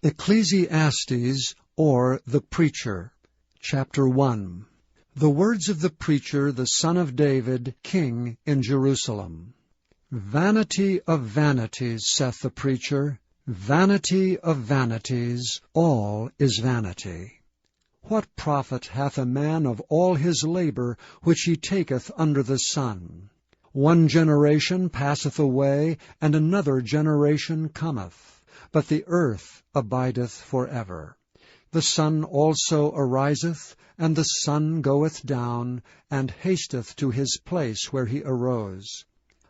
Ecclesiastes, or the Preacher, Chapter 1. The words of the preacher, the son of David, king in Jerusalem. Vanity of vanities, saith the preacher, vanity of vanities, all is vanity. What profit hath a man of all his labor which he taketh under the sun? One generation passeth away, and another generation cometh, but the earth abideth for ever. The sun also ariseth, and the sun goeth down, and hasteth to his place where he arose.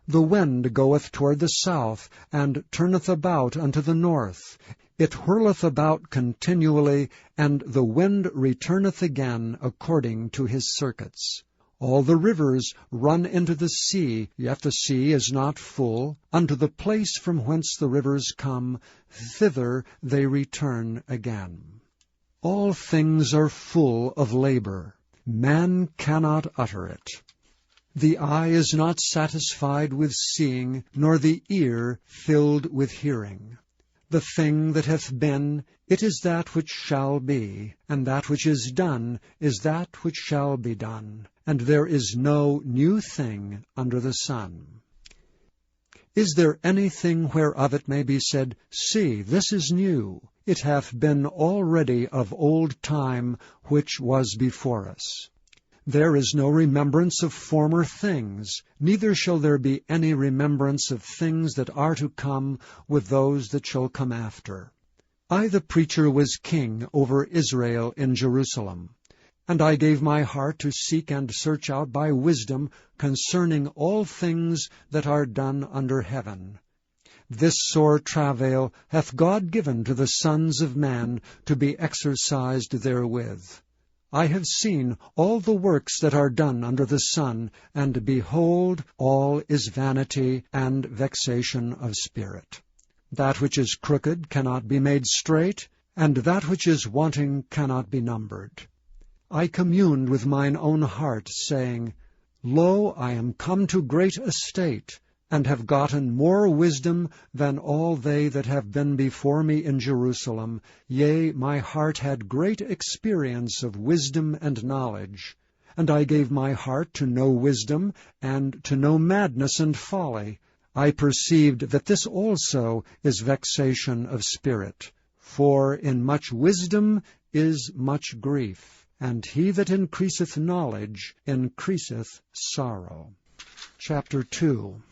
The wind goeth toward the south, and turneth about unto the north. It whirleth about continually, and the wind returneth again according to his circuits. All the rivers run into the sea, yet the sea is not full. Unto the place from whence the rivers come, thither they return again. All things are full of labor. Man cannot utter it. The eye is not satisfied with seeing, nor the ear filled with hearing. The thing that hath been, it is that which shall be, and that which is done is that which shall be done, and there is no new thing under the sun. Is there anything whereof it may be said, See, this is new? It hath been already of old time which was before us. There is no remembrance of former things, neither shall there be any remembrance of things that are to come with those that shall come after. I, the preacher, was king over Israel in Jerusalem. And I gave my heart to seek and search out by wisdom concerning all things that are done under heaven. This sore travail hath God given to the sons of man to be exercised therewith. I have seen all the works that are done under the sun, and behold, all is vanity and vexation of spirit. That which is crooked cannot be made straight, and that which is wanting cannot be numbered. I communed with mine own heart, saying, Lo, I am come to great estate, and have gotten more wisdom than all they that have been before me in Jerusalem. Yea, my heart had great experience of wisdom and knowledge. And I gave my heart to know wisdom, and to know madness and folly. I perceived that this also is vexation of spirit. For in much wisdom is much grief, and he that increaseth knowledge increaseth sorrow. Chapter 2.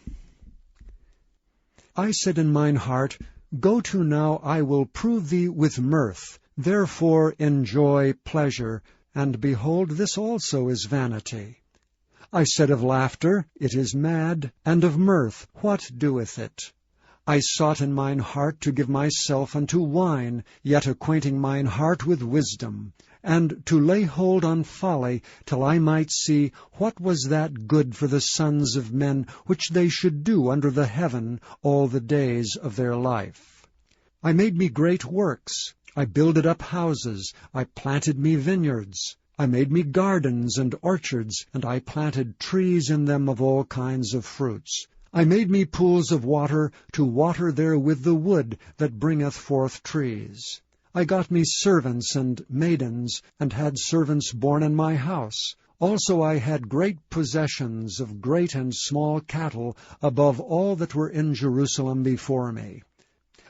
I said in mine heart, Go to now, I will prove thee with mirth. Therefore enjoy pleasure, and behold, this also is vanity. I said of laughter, It is mad, and of mirth, what doeth it? I sought in mine heart to give myself unto wine, yet acquainting mine heart with wisdom, and to lay hold on folly, till I might see what was that good for the sons of men which they should do under the heaven all the days of their life. I made me great works. I builded up houses. I planted me vineyards. I made me gardens and orchards, and I planted trees in them of all kinds of fruits. I made me pools of water, to water therewith the wood that bringeth forth trees. I got me servants and maidens, and had servants born in my house. Also I had great possessions of great and small cattle, above all that were in Jerusalem before me.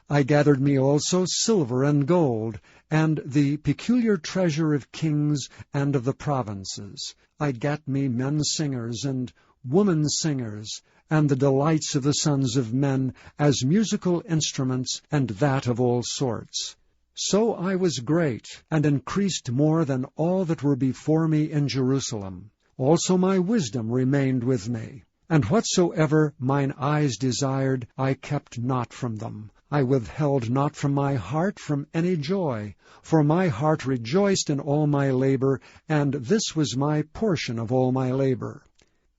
I gathered me also silver and gold, and the peculiar treasure of kings and of the provinces. I gat me men singers and woman singers, and the delights of the sons of men, as musical instruments, and that of all sorts. So I was great, and increased more than all that were before me in Jerusalem. Also my wisdom remained with me. And whatsoever mine eyes desired, I kept not from them. I withheld not from my heart from any joy. For my heart rejoiced in all my labor, and this was my portion of all my labor.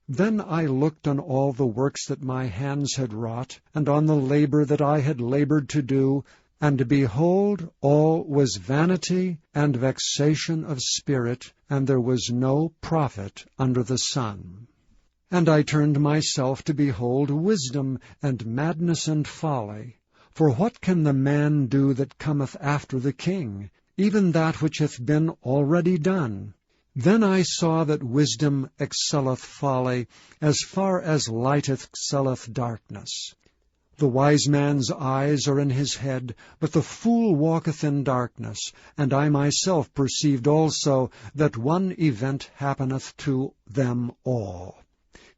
Then I looked on all the works that my hands had wrought, and on the labor that I had labored to do, and behold, all was vanity and vexation of spirit, and there was no profit under the sun. And I turned myself to behold wisdom and madness and folly. For what can the man do that cometh after the king? Even that which hath been already done. Then I saw that wisdom excelleth folly, as far as light excelleth darkness. The wise man's eyes are in his head, but the fool walketh in darkness. And I myself perceived also that one event happeneth to them all.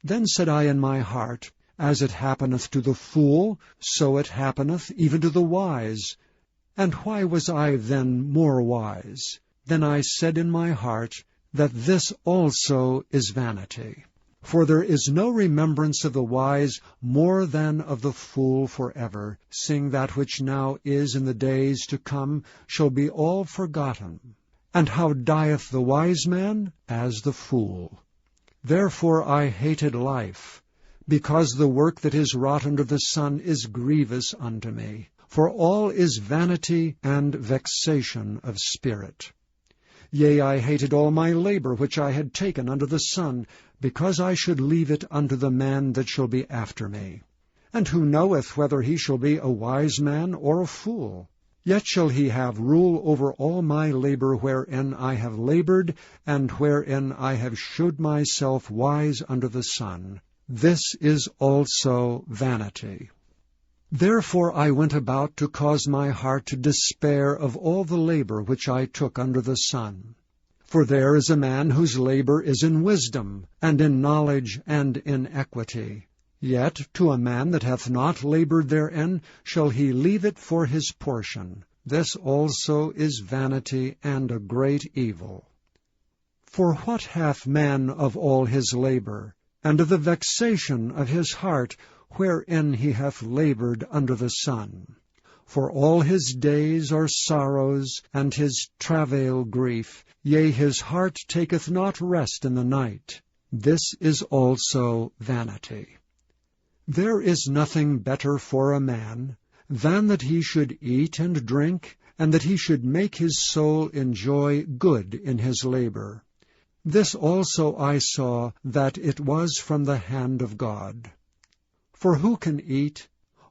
Then said I in my heart, As it happeneth to the fool, so it happeneth even to the wise. And why was I then more wise? Then I said in my heart, that this also is vanity. For there is no remembrance of the wise more than of the fool forever, seeing that which now is in the days to come shall be all forgotten. And how dieth the wise man? As the fool. Therefore I hated life, because the work that is wrought under the sun is grievous unto me. For all is vanity and vexation of spirit. Yea, I hated all my labor which I had taken under the sun, because I should leave it unto the man that shall be after me. And who knoweth whether he shall be a wise man or a fool? Yet shall he have rule over all my labor wherein I have labored, and wherein I have shewed myself wise under the sun. This is also vanity. Therefore I went about to cause my heart to despair of all the labor which I took under the sun. For there is a man whose labor is in wisdom, and in knowledge, and in equity. Yet to a man that hath not labored therein shall he leave it for his portion. This also is vanity and a great evil. For what hath man of all his labor, and of the vexation of his heart, wherein he hath labored under the sun? For all his days are sorrows, and his travail grief. Yea, his heart taketh not rest in the night. This is also vanity. There is nothing better for a man than that he should eat and drink, and that he should make his soul enjoy good in his labor. This also I saw, that it was from the hand of God. For who can eat,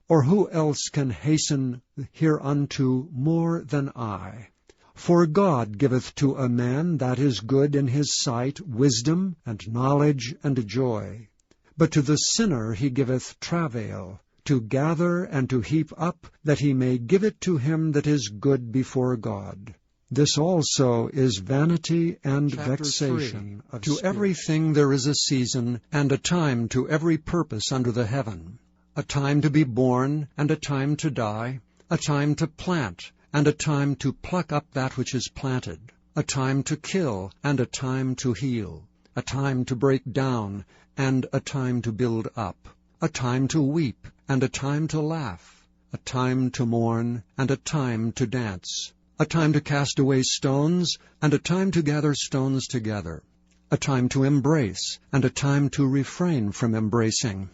or who else can hasten hereunto more than I? For God giveth to a man that is good in his sight wisdom, and knowledge, and joy. But to the sinner he giveth travail, to gather and to heap up, that he may give it to him that is good before God. This also is vanity and vexation of spirit. To everything there is a season, and a time to every purpose under the heaven. A time to be born, and a time to die. A time to plant, and a time to pluck up that which is planted. A time to kill, and a time to heal. A time to break down, and a time to build up. A time to weep, and a time to laugh. A time to mourn, and a time to dance. A time to cast away stones, and a time to gather stones together. A time to embrace, and a time to refrain from embracing.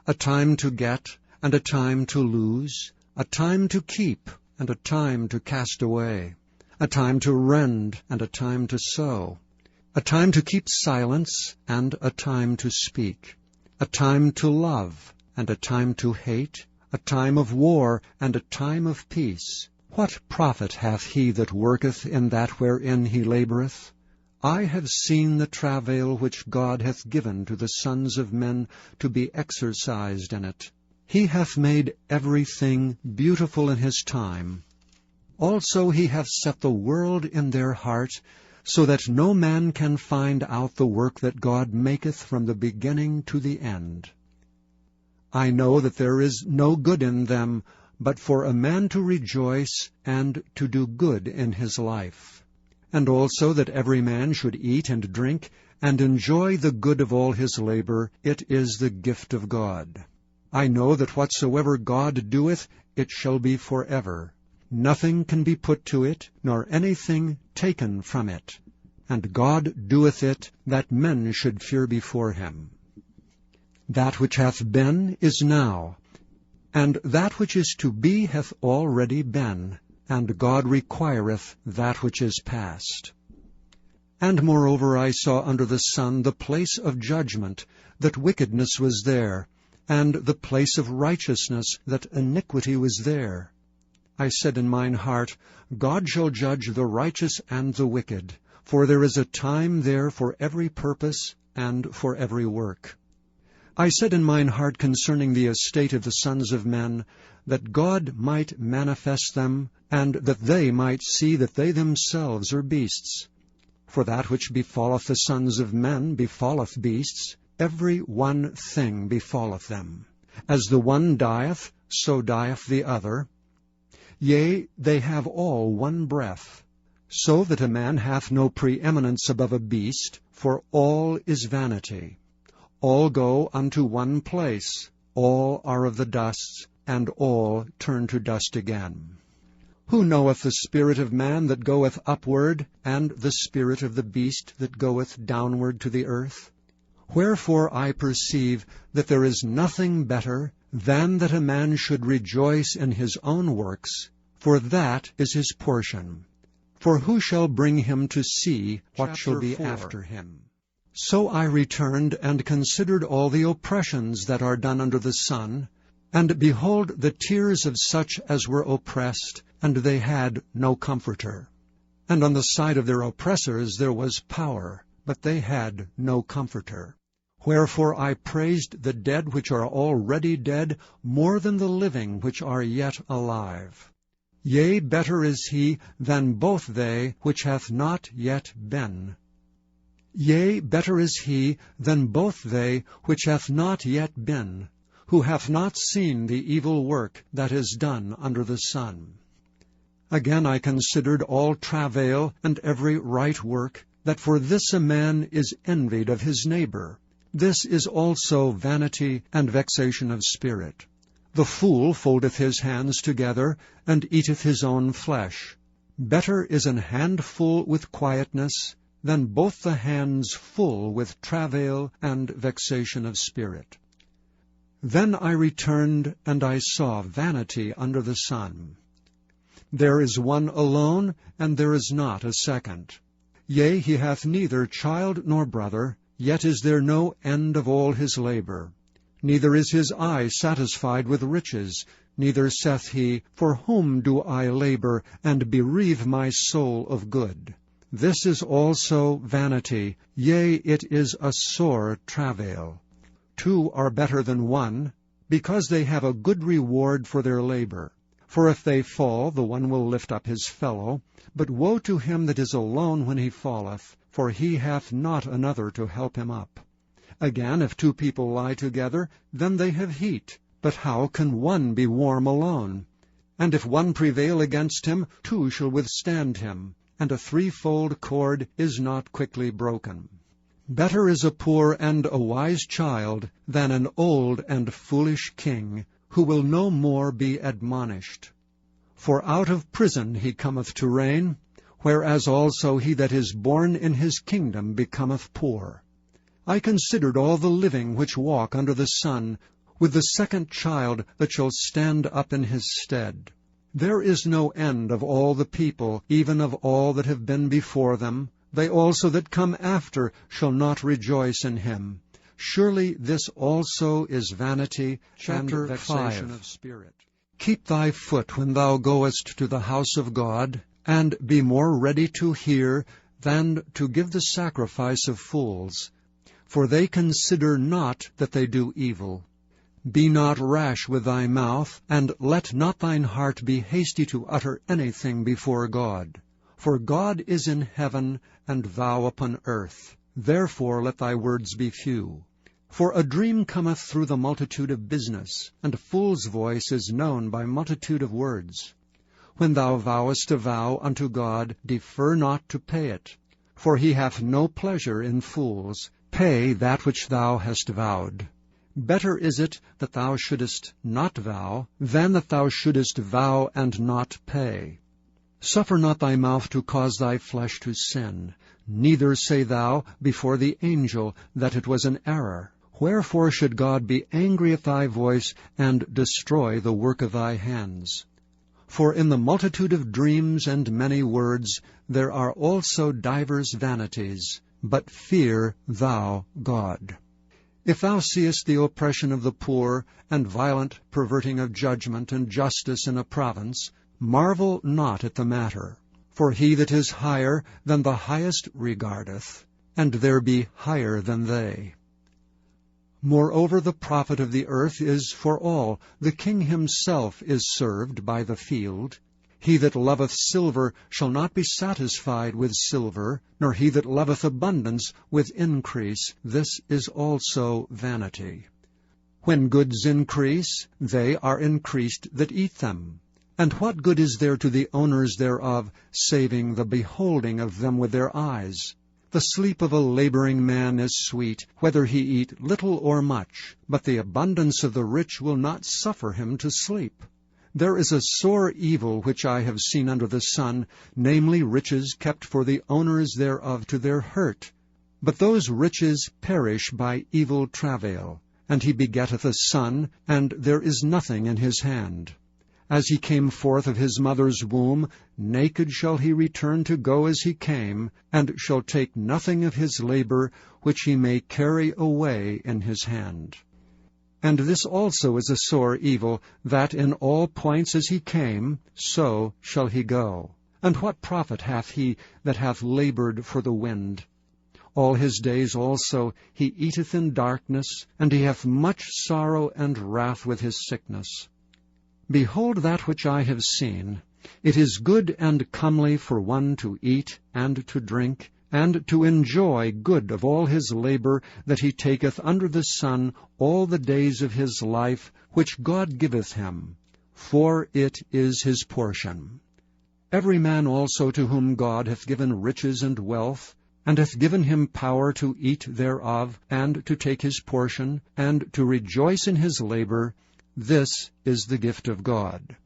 A time to get, and a time to lose. A time to keep, and a time to cast away. A time to rend, and a time to sow. A time to keep silence, and a time to speak. A time to love, and a time to hate. A time of war, and a time of peace. What profit hath he that worketh in that wherein he laboureth? I have seen the travail which God hath given to the sons of men to be exercised in it. He hath made everything beautiful in his time. Also he hath set the world in their heart, so that no man can find out the work that God maketh from the beginning to the end. I know that there is no good in them, but for a man to rejoice and to do good in his life. And also that every man should eat and drink, and enjoy the good of all his labor. It is the gift of God. I know that whatsoever God doeth, it shall be forever. Nothing can be put to it, nor anything taken from it. And God doeth it, that men should fear before him. That which hath been is now, and that which is to be hath already been, and God requireth that which is past. And moreover I saw under the sun the place of judgment, that wickedness was there, and the place of righteousness, that iniquity was there. I said in mine heart, God shall judge the righteous and the wicked, for there is a time there for every purpose and for every work. I said in mine heart concerning the estate of the sons of men, that God might manifest them, and that they might see that they themselves are beasts. For that which befalleth the sons of men befalleth beasts, every one thing befalleth them. As the one dieth, so dieth the other. Yea, they have all one breath. So that a man hath no preeminence above a beast, for all is vanity. All go unto one place, all are of the dust, and all turn to dust again. Who knoweth the spirit of man that goeth upward, and the spirit of the beast that goeth downward to the earth? Wherefore I perceive that there is nothing better than that a man should rejoice in his own works, for that is his portion. For who shall bring him to see what shall be after him? So I returned and considered all the oppressions that are done under the sun, and behold the tears of such as were oppressed, and they had no comforter. And on the side of their oppressors there was power, but they had no comforter. Wherefore I praised the dead which are already dead more than the living which are yet alive. Yea, better is he than both they which hath not yet been. Yea, better is he than both they which hath not yet been, who hath not seen the evil work that is done under the sun. Again I considered all travail and every right work, that for this a man is envied of his neighbor. This is also vanity and vexation of spirit. The fool foldeth his hands together, and eateth his own flesh. Better is an handful with quietness, than both the hands full with travail and vexation of spirit. Then I returned, and I saw vanity under the sun. There is one alone, and there is not a second. Yea, he hath neither child nor brother, yet is there no end of all his labor. Neither is his eye satisfied with riches, neither saith he, For whom do I labor, and bereave my soul of good? This is also vanity, yea, it is a sore travail. Two are better than one, because they have a good reward for their labor. For if they fall, the one will lift up his fellow. But woe to him that is alone when he falleth, for he hath not another to help him up. Again, if two people lie together, then they have heat. But how can one be warm alone? And if one prevail against him, two shall withstand him. And a threefold cord is not quickly broken. Better is a poor and a wise child than an old and foolish king, who will no more be admonished. For out of prison he cometh to reign, whereas also he that is born in his kingdom becometh poor. I considered all the living which walk under the sun, with the second child that shall stand up in his stead. There is no end of all the people, even of all that have been before them. They also that come after shall not rejoice in him. Surely this also is vanity and vexation of spirit. Keep thy foot when thou goest to the house of God, and be more ready to hear than to give the sacrifice of fools. For they consider not that they do evil. Be not rash with thy mouth, and let not thine heart be hasty to utter anything before God. For God is in heaven, and thou upon earth. Therefore let thy words be few. For a dream cometh through the multitude of business, and a fool's voice is known by multitude of words. When thou vowest a vow unto God, defer not to pay it. For he hath no pleasure in fools. Pay that which thou hast vowed. Better is it that thou shouldest not vow, than that thou shouldest vow and not pay. Suffer not thy mouth to cause thy flesh to sin, neither say thou before the angel that it was an error. Wherefore should God be angry at thy voice, and destroy the work of thy hands? For in the multitude of dreams and many words there are also divers vanities, but fear thou God. If thou seest the oppression of the poor, and violent perverting of judgment and justice in a province, marvel not at the matter. For he that is higher than the highest regardeth, and there be higher than they. Moreover, the profit of the earth is for all. The king himself is served by the field. He that loveth silver shall not be satisfied with silver, nor he that loveth abundance with increase. This is also vanity. When goods increase, they are increased that eat them. And what good is there to the owners thereof, saving the beholding of them with their eyes? The sleep of a laboring man is sweet, whether he eat little or much, but the abundance of the rich will not suffer him to sleep. There is a sore evil which I have seen under the sun, namely riches kept for the owners thereof to their hurt. But those riches perish by evil travail, and he begetteth a son, and there is nothing in his hand. As he came forth of his mother's womb, naked shall he return to go as he came, and shall take nothing of his labor which he may carry away in his hand. And this also is a sore evil, that in all points as he came, so shall he go. And what profit hath he that hath labored for the wind? All his days also he eateth in darkness, and he hath much sorrow and wrath with his sickness. Behold that which I have seen. It is good and comely for one to eat and to drink, and to enjoy good of all his labor that he taketh under the sun all the days of his life, which God giveth him, for it is his portion. Every man also to whom God hath given riches and wealth, and hath given him power to eat thereof, and to take his portion, and to rejoice in his labor, this is the gift of God.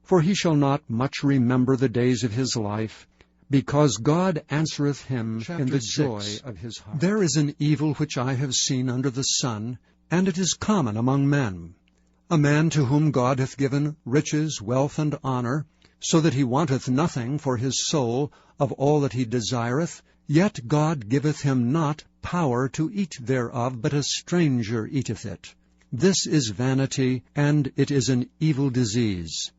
For he shall not much remember the days of his life, because God answereth him in the joy of his heart. There is an evil which I have seen under the sun, and it is common among men. A man to whom God hath given riches, wealth, and honor, so that he wanteth nothing for his soul of all that he desireth, yet God giveth him not power to eat thereof, but a stranger eateth it. This is vanity, and it is an evil disease.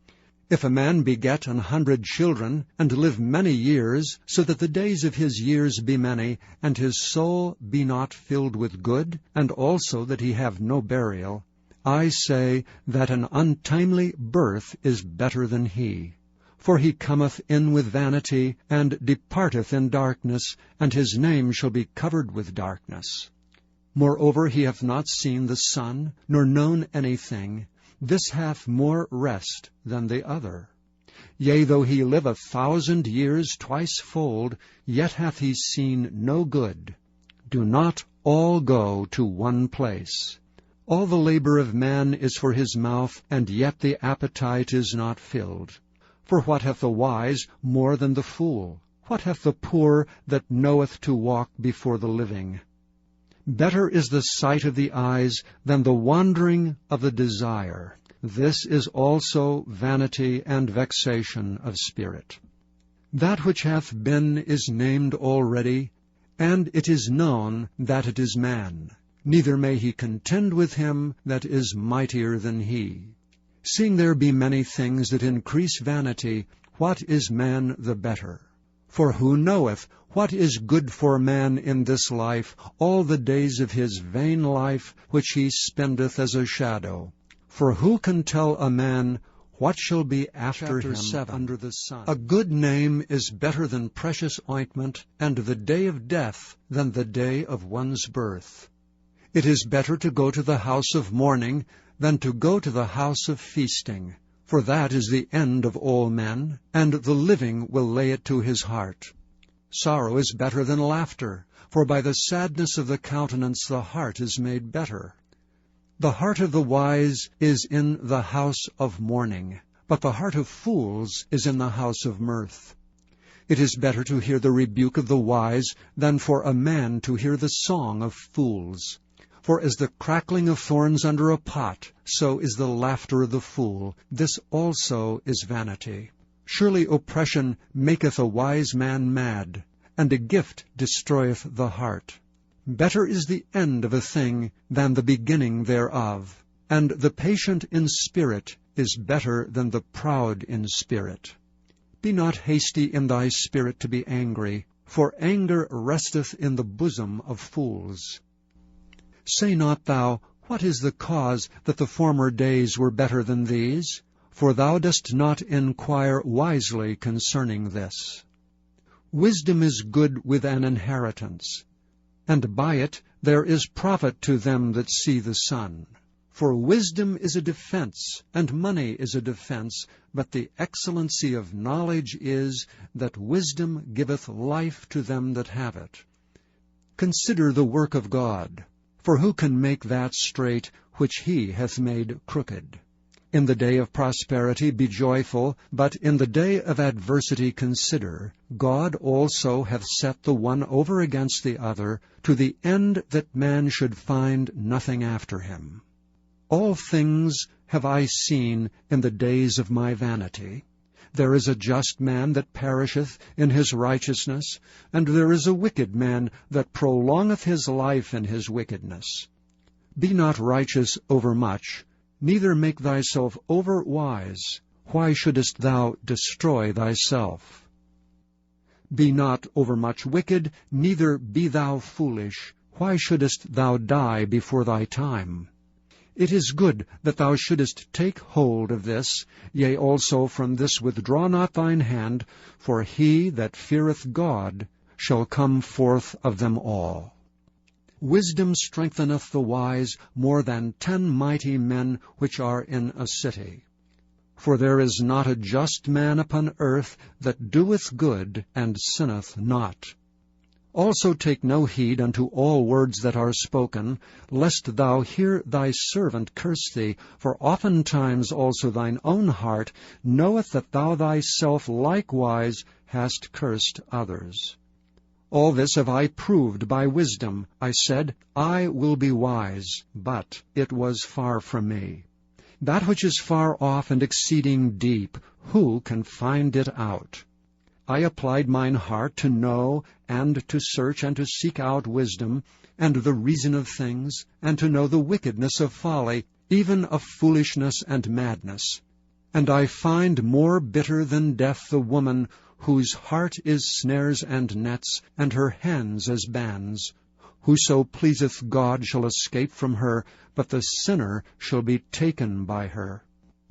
If a man beget 100 children, and live many years, so that the days of his years be many, and his soul be not filled with good, and also that he have no burial, I say that an untimely birth is better than he. For he cometh in with vanity, and departeth in darkness, and his name shall be covered with darkness. Moreover, he hath not seen the sun, nor known anything. This hath more rest than the other. Yea, though he live 1,000 years twicefold, yet hath he seen no good. Do not all go to one place. All the labor of man is for his mouth, and yet the appetite is not filled. For what hath the wise more than the fool? What hath the poor that knoweth to walk before the living? Better is the sight of the eyes than the wandering of the desire. This is also vanity and vexation of spirit. That which hath been is named already, and it is known that it is man. Neither may he contend with him that is mightier than he. Seeing there be many things that increase vanity, what is man the better? For who knoweth what is good for man in this life, all the days of his vain life, which he spendeth as a shadow? For who can tell a man what shall be after him under the sun? A good name is better than precious ointment, and the day of death than the day of one's birth. It is better to go to the house of mourning than to go to the house of feasting. For that is the end of all men, and the living will lay it to his heart. Sorrow is better than laughter, for by the sadness of the countenance the heart is made better. The heart of the wise is in the house of mourning, but the heart of fools is in the house of mirth. It is better to hear the rebuke of the wise than for a man to hear the song of fools. For as the crackling of thorns under a pot, so is the laughter of the fool. This also is vanity. Surely oppression maketh a wise man mad, and a gift destroyeth the heart. Better is the end of a thing than the beginning thereof, and the patient in spirit is better than the proud in spirit. Be not hasty in thy spirit to be angry, for anger resteth in the bosom of fools. Say not thou, What is the cause that the former days were better than these? For thou dost not inquire wisely concerning this. Wisdom is good with an inheritance, and by it there is profit to them that see the sun. For wisdom is a defense, and money is a defense, but the excellency of knowledge is that wisdom giveth life to them that have it. Consider the work of God, for who can make that straight which he hath made crooked? In the day of prosperity be joyful, but in the day of adversity consider, God also hath set the one over against the other, to the end that man should find nothing after him. All things have I seen in the days of my vanity. There is a just man that perisheth in his righteousness, and there is a wicked man that prolongeth his life in his wickedness. Be not righteous overmuch, neither make thyself over wise. Why shouldest thou destroy thyself? Be not overmuch wicked, neither be thou foolish. Why shouldest thou die before thy time? It is good that thou shouldest take hold of this, yea, also from this withdraw not thine hand, for he that feareth God shall come forth of them all. Wisdom strengtheneth the wise more than 10 mighty men which are in a city. For there is not a just man upon earth that doeth good and sinneth not. Also take no heed unto all words that are spoken, lest thou hear thy servant curse thee, for oftentimes also thine own heart knoweth that thou thyself likewise hast cursed others. All this have I proved by wisdom. I said, I will be wise, but it was far from me. That which is far off and exceeding deep, who can find it out? I applied mine heart to know and to search and to seek out wisdom, and the reason of things, and to know the wickedness of folly, even of foolishness and madness. And I find more bitter than death the woman whose heart is snares and nets, and her hands as bands. Whoso pleaseth God shall escape from her, but the sinner shall be taken by her.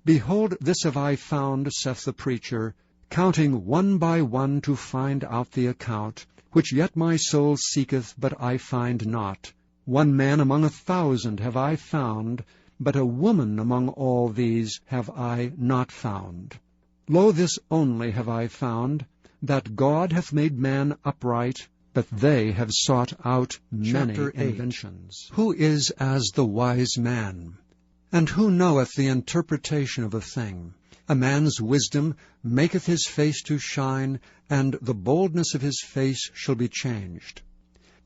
Behold, this have I found, saith the preacher, counting one by one to find out the account, which yet my soul seeketh, but I find not. One man among 1,000 have I found, but a woman among all these have I not found. Lo, this only have I found, that God hath made man upright, but they have sought out many inventions. Who is as the wise man? And who knoweth the interpretation of a thing? A man's wisdom maketh his face to shine, and the boldness of his face shall be changed.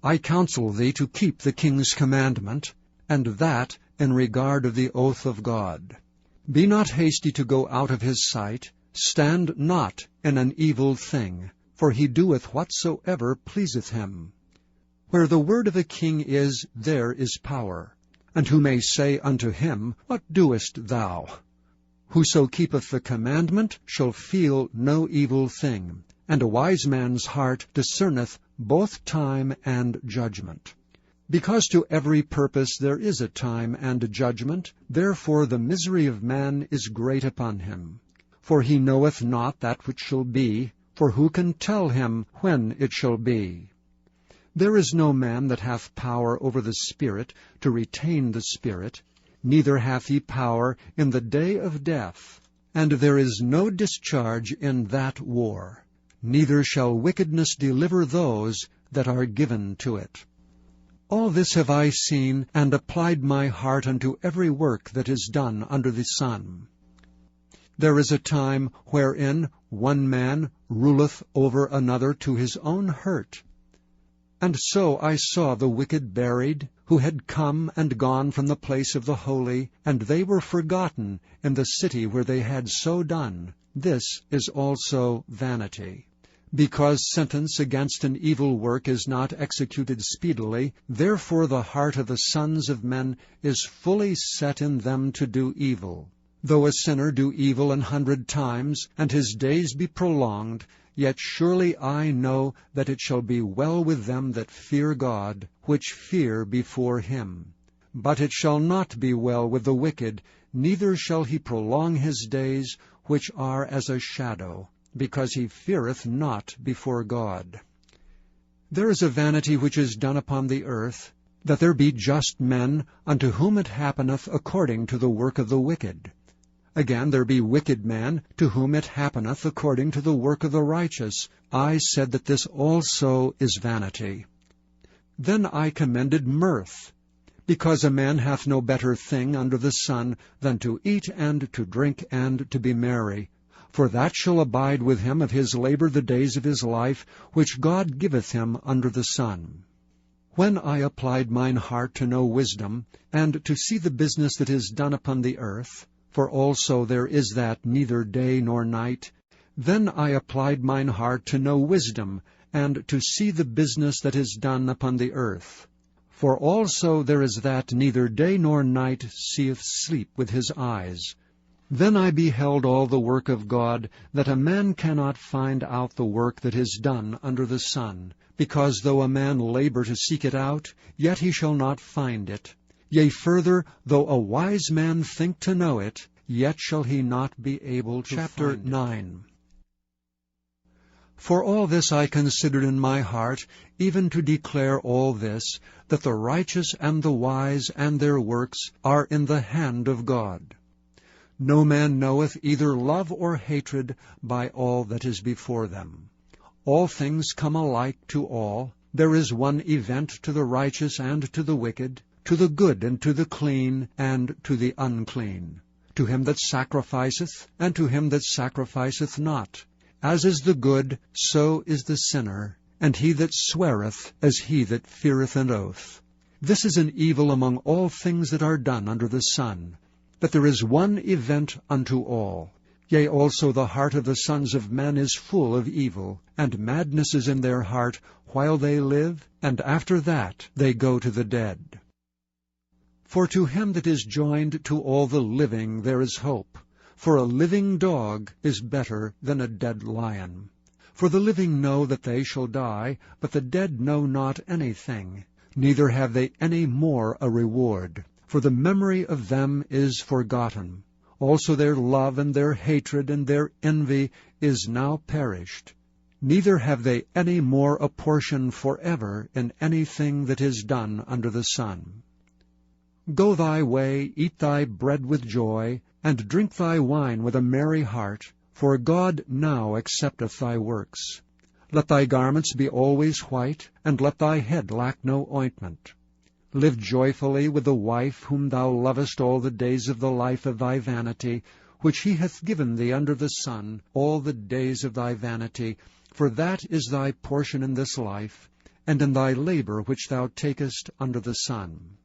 I counsel thee to keep the king's commandment, and that in regard of the oath of God. Be not hasty to go out of his sight, stand not in an evil thing, for he doeth whatsoever pleaseth him. Where the word of a king is, there is power. And who may say unto him, What doest thou? Whoso keepeth the commandment shall feel no evil thing, and a wise man's heart discerneth both time and judgment. Because to every purpose there is a time and judgment, therefore the misery of man is great upon him. For he knoweth not that which shall be, for who can tell him when it shall be? There is no man that hath power over the Spirit to retain the Spirit, neither hath he power in the day of death. And there is no discharge in that war, neither shall wickedness deliver those that are given to it. All this have I seen, and applied my heart unto every work that is done under the sun. There is a time wherein one man ruleth over another to his own hurt. And so I saw the wicked buried, who had come and gone from the place of the holy, and they were forgotten in the city where they had so done. This is also vanity. Because sentence against an evil work is not executed speedily, therefore the heart of the sons of men is fully set in them to do evil. Though a sinner do evil 100 times, and his days be prolonged, yet surely I know that it shall be well with them that fear God, which fear before him. But it shall not be well with the wicked, neither shall he prolong his days, which are as a shadow, because he feareth not before God. There is a vanity which is done upon the earth, that there be just men, unto whom it happeneth according to the work of the wicked. Again there be wicked men, to whom it happeneth according to the work of the righteous. I said that this also is vanity. Then I commended mirth, because a man hath no better thing under the sun than to eat and to drink and to be merry. For that shall abide with him of his labor the days of his life, which God giveth him under the sun. When I applied mine heart to know wisdom, and to see the business that is done upon the earth, for also there is that neither day nor night, then I applied mine heart to know wisdom, and to see the business that is done upon the earth. For also there is that neither day nor night seeth sleep with his eyes. Then I beheld all the work of God, that a man cannot find out the work that is done under the sun, because though a man labor to seek it out, yet he shall not find it. Yea, further, though a wise man think to know it, yet shall he not be able to Chapter find it. 9. For all this I considered in my heart, even to declare all this, that the righteous and the wise and their works are in the hand of God. No man knoweth either love or hatred by all that is before them. All things come alike to all. There is one event to the righteous and to the wicked, to the good and to the clean and to the unclean, to him that sacrificeth and to him that sacrificeth not. As is the good, so is the sinner, and he that sweareth as he that feareth an oath. This is an evil among all things that are done under the sun, that there is one event unto all. Yea, also the heart of the sons of men is full of evil, and madness is in their heart while they live, and after that they go to the dead. For to him that is joined to all the living there is hope. For a living dog is better than a dead lion. For the living know that they shall die, but the dead know not anything, neither have they any more a reward. For the memory of them is forgotten. Also their love and their hatred and their envy is now perished. Neither have they any more a portion forever in anything that is done under the sun. Go thy way, eat thy bread with joy, and drink thy wine with a merry heart, for God now accepteth thy works. Let thy garments be always white, and let thy head lack no ointment. Live joyfully with the wife whom thou lovest all the days of the life of thy vanity, which he hath given thee under the sun, all the days of thy vanity, for that is thy portion in this life, and in thy labor which thou takest under the sun.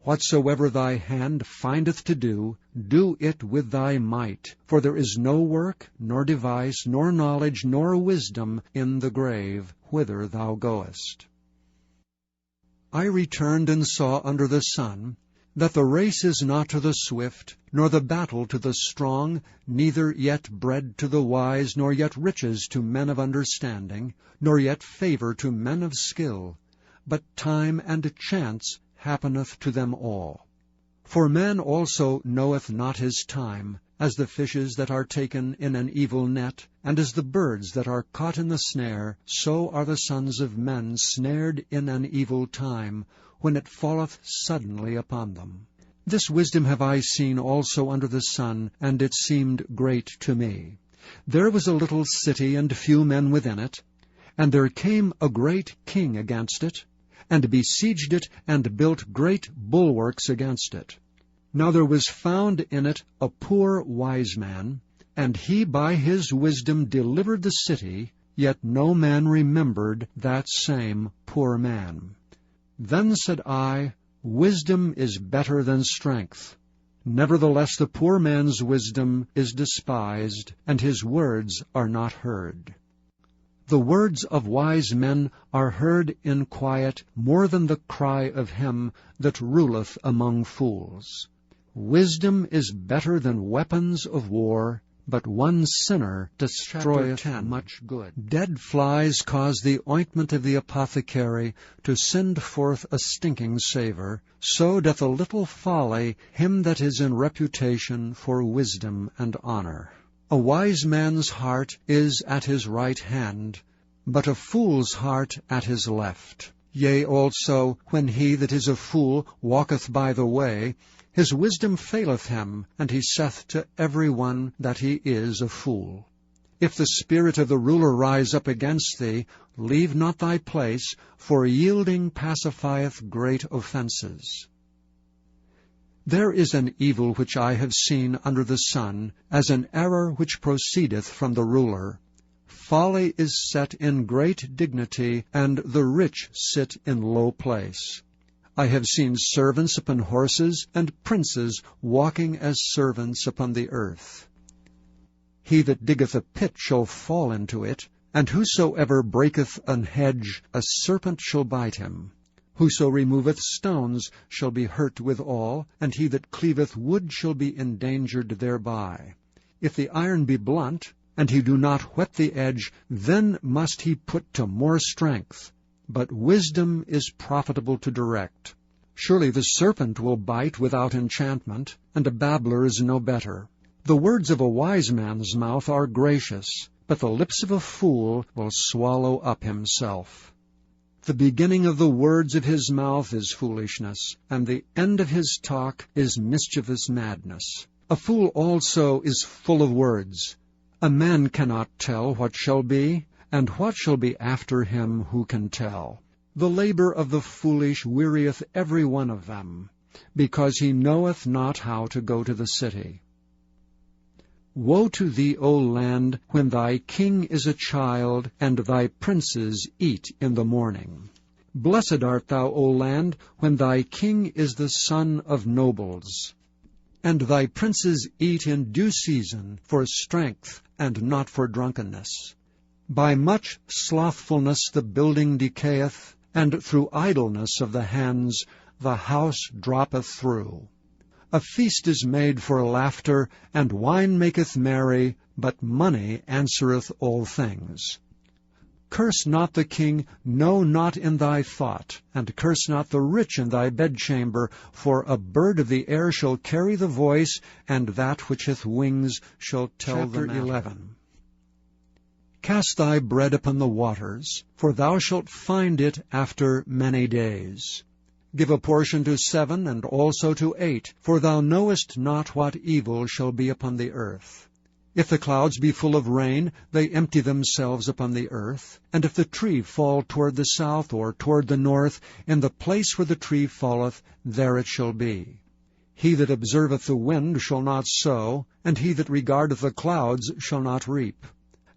Whatsoever thy hand findeth to do, do it with thy might, for there is no work, nor device, nor knowledge, nor wisdom in the grave, whither thou goest. I returned and saw under the sun that the race is not to the swift, nor the battle to the strong, neither yet bread to the wise, nor yet riches to men of understanding, nor yet favor to men of skill, but time and chance happeneth to them all. For man also knoweth not his time, as the fishes that are taken in an evil net, and as the birds that are caught in the snare, so are the sons of men snared in an evil time, when it falleth suddenly upon them. This wisdom have I seen also under the sun, and it seemed great to me. There was a little city, and few men within it, and there came a great king against it, and besieged it, and built great bulwarks against it. Now there was found in it a poor wise man, and he by his wisdom delivered the city, yet no man remembered that same poor man. Then said I, Wisdom is better than strength. Nevertheless the poor man's wisdom is despised, and his words are not heard. The words of wise men are heard in quiet more than the cry of him that ruleth among fools. Wisdom is better than weapons of war, but one sinner destroyeth much good. Dead flies cause the ointment of the apothecary to send forth a stinking savour. So doth a little folly him that is in reputation for wisdom and honour. A wise man's heart is at his right hand, but a fool's heart at his left. Yea, also, when he that is a fool walketh by the way, his wisdom faileth him, and he saith to every one that he is a fool. If the spirit of the ruler rise up against thee, leave not thy place, for yielding pacifieth great offences. There is an evil which I have seen under the sun, as an error which proceedeth from the ruler. Folly is set in great dignity, and the rich sit in low place. I have seen servants upon horses, and princes walking as servants upon the earth. He that diggeth a pit shall fall into it, and whosoever breaketh an hedge, a serpent shall bite him. Whoso removeth stones shall be hurt withal, and he that cleaveth wood shall be endangered thereby. If the iron be blunt, and he do not whet the edge, then must he put to more strength. But wisdom is profitable to direct. Surely the serpent will bite without enchantment, and a babbler is no better. The words of a wise man's mouth are gracious, but the lips of a fool will swallow up himself. The beginning of the words of his mouth is foolishness, and the end of his talk is mischievous madness. A fool also is full of words. A man cannot tell what shall be, and what shall be after him who can tell? The labor of the foolish wearieth every one of them, because he knoweth not how to go to the city. Woe to thee, O land, when thy king is a child, and thy princes eat in the morning. Blessed art thou, O land, when thy king is the son of nobles, and thy princes eat in due season, for strength, and not for drunkenness. By much slothfulness the building decayeth, and through idleness of the hands the house droppeth through. A feast is made for laughter, and wine maketh merry, but money answereth all things. Curse not the king, no, not in thy thought, and curse not the rich in thy bedchamber, for a bird of the air shall carry the voice, and that which hath wings shall tell the matter. 11. Cast thy bread upon the waters, for thou shalt find it after many days. Give a portion to 7, and also to 8, for thou knowest not what evil shall be upon the earth. If the clouds be full of rain, they empty themselves upon the earth. And if the tree fall toward the south or toward the north, in the place where the tree falleth, there it shall be. He that observeth the wind shall not sow, and he that regardeth the clouds shall not reap.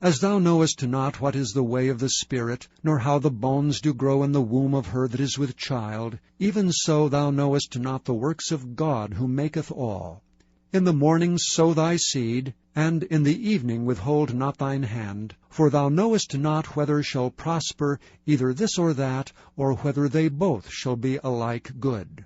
As thou knowest not what is the way of the Spirit, nor how the bones do grow in the womb of her that is with child, even so thou knowest not the works of God who maketh all. In the morning sow thy seed, and in the evening withhold not thine hand, for thou knowest not whether shall prosper either this or that, or whether they both shall be alike good.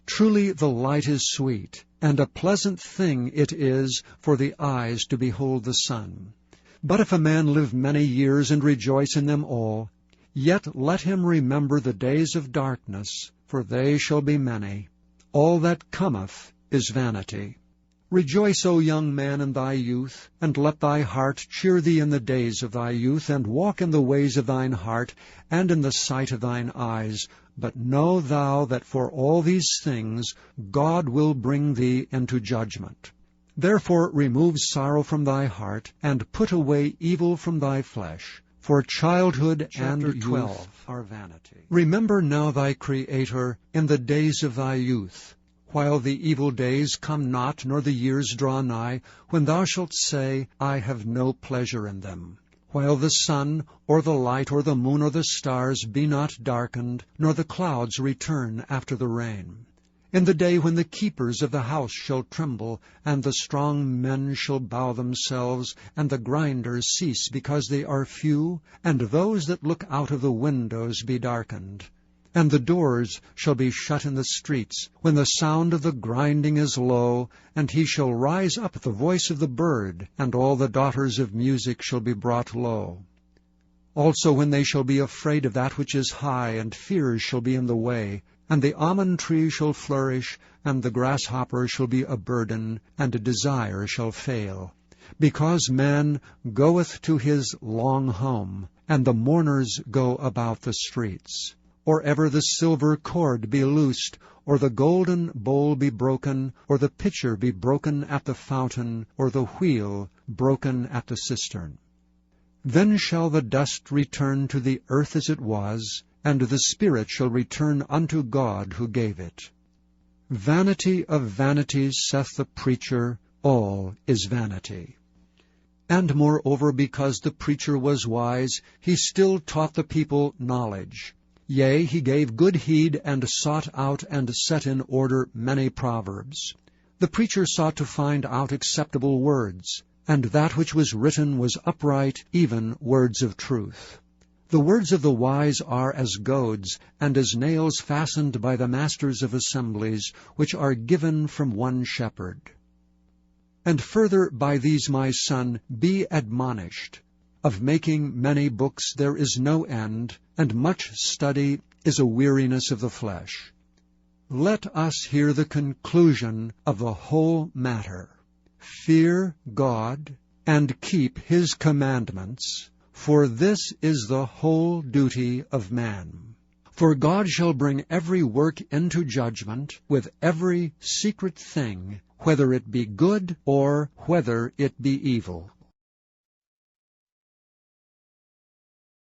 Truly the light is sweet, and a pleasant thing it is for the eyes to behold the sun. But if a man live many years and rejoice in them all, yet let him remember the days of darkness, for they shall be many. All that cometh is vanity. Rejoice, O young man, in thy youth, and let thy heart cheer thee in the days of thy youth, and walk in the ways of thine heart, and in the sight of thine eyes. But know thou that for all these things God will bring thee into judgment. Therefore remove sorrow from thy heart, and put away evil from thy flesh. For childhood and youth are vanity. Remember now thy Creator in the days of thy youth, while the evil days come not, nor the years draw nigh, when thou shalt say, I have no pleasure in them. While the sun, or the light, or the moon, or the stars be not darkened, nor the clouds return after the rain. In the day when the keepers of the house shall tremble, and the strong men shall bow themselves, and the grinders cease because they are few, and those that look out of the windows be darkened. And the doors shall be shut in the streets, when the sound of the grinding is low, and he shall rise up the voice of the bird, and all the daughters of music shall be brought low. Also when they shall be afraid of that which is high, and fears shall be in the way, and the almond tree shall flourish, and the grasshopper shall be a burden, and a desire shall fail. Because man goeth to his long home, and the mourners go about the streets. Or ever the silver cord be loosed, or the golden bowl be broken, or the pitcher be broken at the fountain, or the wheel broken at the cistern. Then shall the dust return to the earth as it was, and the spirit shall return unto God who gave it. Vanity of vanities, saith the preacher, all is vanity. And moreover, because the preacher was wise, he still taught the people knowledge. Yea, he gave good heed, and sought out and set in order many proverbs. The preacher sought to find out acceptable words, and that which was written was upright, even words of truth. The words of the wise are as goads, and as nails fastened by the masters of assemblies, which are given from one shepherd. And further, by these, my son, be admonished. Of making many books there is no end, and much study is a weariness of the flesh. Let us hear the conclusion of the whole matter. Fear God, and keep his commandments, for this is the whole duty of man. For God shall bring every work into judgment, with every secret thing, whether it be good or whether it be evil.